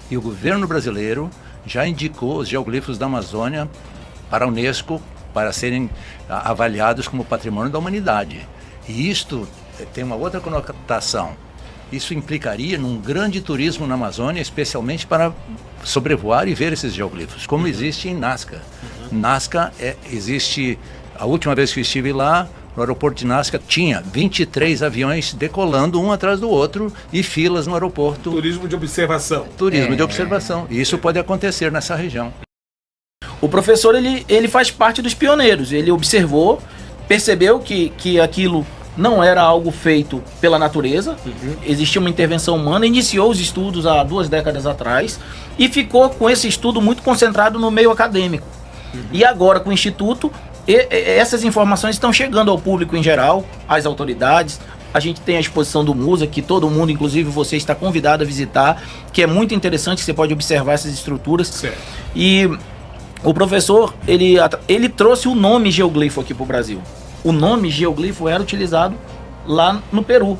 E o governo brasileiro já indicou os geoglifos da Amazônia para a Unesco para serem avaliados como patrimônio da humanidade. E isto tem uma outra conotação. Isso implicaria num grande turismo na Amazônia, especialmente para sobrevoar e ver esses geoglifos, como existe em Nazca. Nazca existe, a última vez que eu estive lá, no aeroporto de Nazca, tinha 23 aviões decolando um atrás do outro e filas no aeroporto. Turismo de observação. Turismo de observação. E isso pode acontecer nessa região. O professor, ele faz parte dos pioneiros. Ele observou, percebeu que aquilo não era algo feito pela natureza, existia uma intervenção humana, iniciou os estudos há 2 décadas atrás e ficou com esse estudo muito concentrado no meio acadêmico. E agora, com o Instituto, essas informações estão chegando ao público em geral, às autoridades. A gente tem a exposição do Musa, que todo mundo, inclusive você, está convidado a visitar, que é muito interessante, você pode observar essas estruturas. Certo. E o professor, ele trouxe o nome geoglifo aqui para o Brasil. O nome geoglifo era utilizado lá no Peru,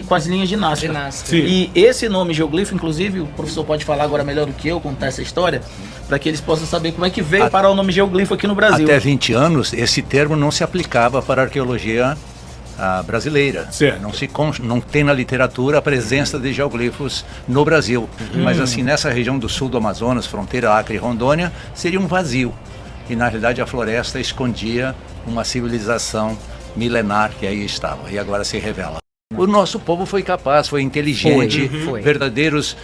com as linhas de Nazca. E esse nome geoglifo, inclusive, o professor pode falar agora melhor do que eu, contar essa história, para que eles possam saber como é que veio parar o nome geoglifo aqui no Brasil. Até 20 anos, esse termo não se aplicava para a arqueologia brasileira. Não tem na literatura a presença de geoglifos no Brasil. Mas assim, nessa região do sul do Amazonas, fronteira Acre e Rondônia, seria um vazio. E na realidade a floresta escondia uma civilização milenar que aí estava, e agora se revela. O nosso povo foi capaz, foi inteligente, verdadeiros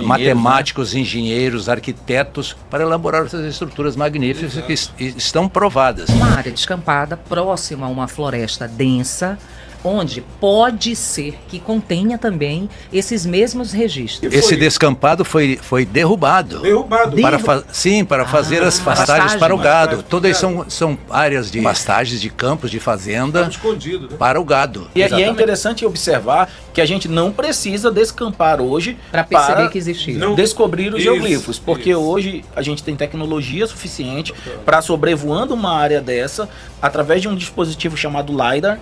matemáticos, engenheiros, arquitetos, para elaborar essas estruturas magníficas que estão provadas. Uma área descampada, próxima a uma floresta densa, onde pode ser que contenha também esses mesmos registros. Esse descampado foi derrubado. Para fazer as pastagens para o gado. Todas são áreas de pastagens, de campos, de fazenda, para o gado. E é interessante observar que a gente não precisa descampar hoje para perceber que existia. Descobrir os geoglifos, porque hoje a gente tem tecnologia suficiente para, sobrevoando uma área dessa, através de um dispositivo chamado LiDAR,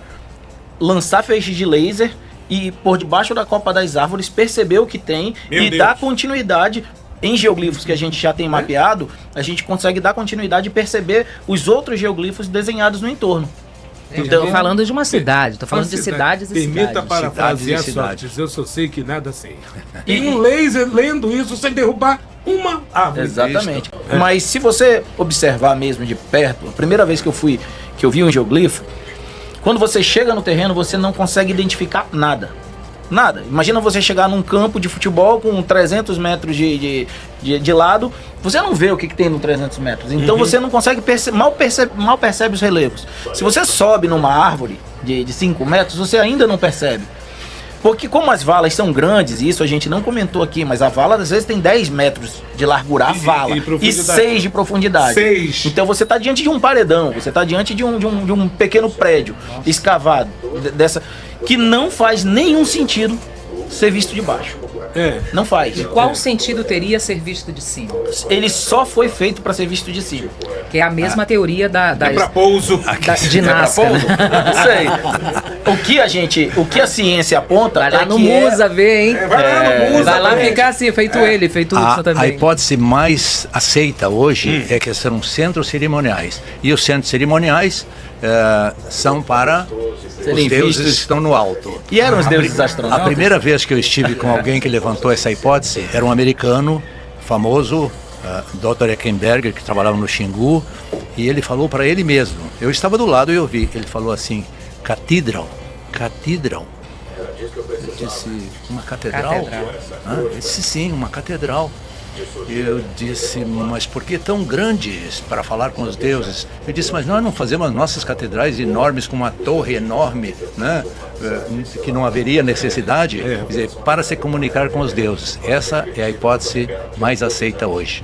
lançar feixes de laser e por debaixo da copa das árvores perceber o que tem dar continuidade em geoglifos que a gente já tem mapeado. A gente consegue dar continuidade e perceber os outros geoglifos desenhados no entorno. Estou falando de uma cidade, estou falando de cidades e cidades. Permita parafrasear Sócrates, eu só sei que nada sei. E um laser lendo isso sem derrubar uma árvore. Exatamente. Mas se você observar mesmo de perto, a primeira vez que eu vi um geoglifo, quando você chega no terreno, você não consegue identificar nada. Nada. Imagina você chegar num campo de futebol com 300 metros de lado, você não vê o que tem no 300 metros. Então você não consegue mal percebe os relevos. Se você sobe numa árvore de 5 metros, você ainda não percebe. Porque como as valas são grandes, e isso a gente não comentou aqui, mas a vala às vezes tem 10 metros de largura, a vala, e 6 de profundidade. 6. Então você está diante de um paredão, você está diante de um pequeno prédio escavado, que não faz nenhum sentido ser visto de baixo. Não faz. E qual sentido teria ser visto de cima? Ele só foi feito para ser visto de cima. Que é a mesma teoria para pouso. De Nazca. Não sei. O que a ciência aponta vai lá no Musa ver, hein? Vai lá no Musa. Vai lá ficar assim, feito o Hudson também. A hipótese mais aceita hoje é que são centros cerimoniais. E os centros cerimoniais são para os deuses que estão no alto. E eram os deuses astronautas? A primeira vez que eu estive com alguém que levantou essa hipótese era um americano famoso, Dr. Eckenberger, que trabalhava no Xingu, e ele falou para ele mesmo. Eu estava do lado e eu vi. Ele falou assim: Cathedral. Eu disse: uma catedral? Ele disse: sim, uma catedral. Eu disse: mas por que tão grandes para falar com os deuses? Eu disse: mas nós não fazemos as nossas catedrais enormes com uma torre enorme, né? Que não haveria necessidade, quer dizer, para se comunicar com os deuses. Essa é a hipótese mais aceita hoje.